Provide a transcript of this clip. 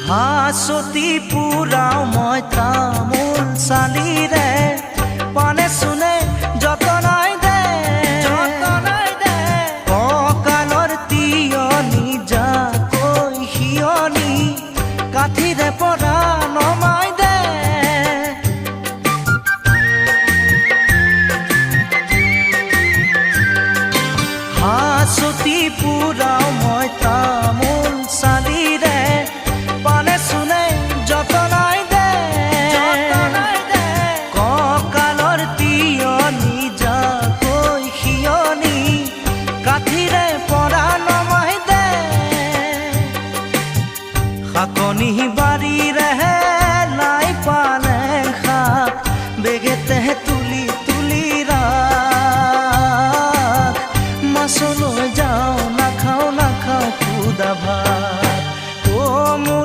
হাঁচতি পুৰাও মই তামোল চালিৰে পানে চুনে যতনাই দে কঁকালৰ তিয়নি যাকৈ সিয়নি কাঠিৰে পৰা নমাই দে হাঁচতি পুৰাও মই তামোল চালিৰে পানে চুনে যতনাই দে কঁকালৰ তিয়নি যাকৈ সিয়নি কাঠিৰে পৰা নমাই দে শাকনি বাৰীৰে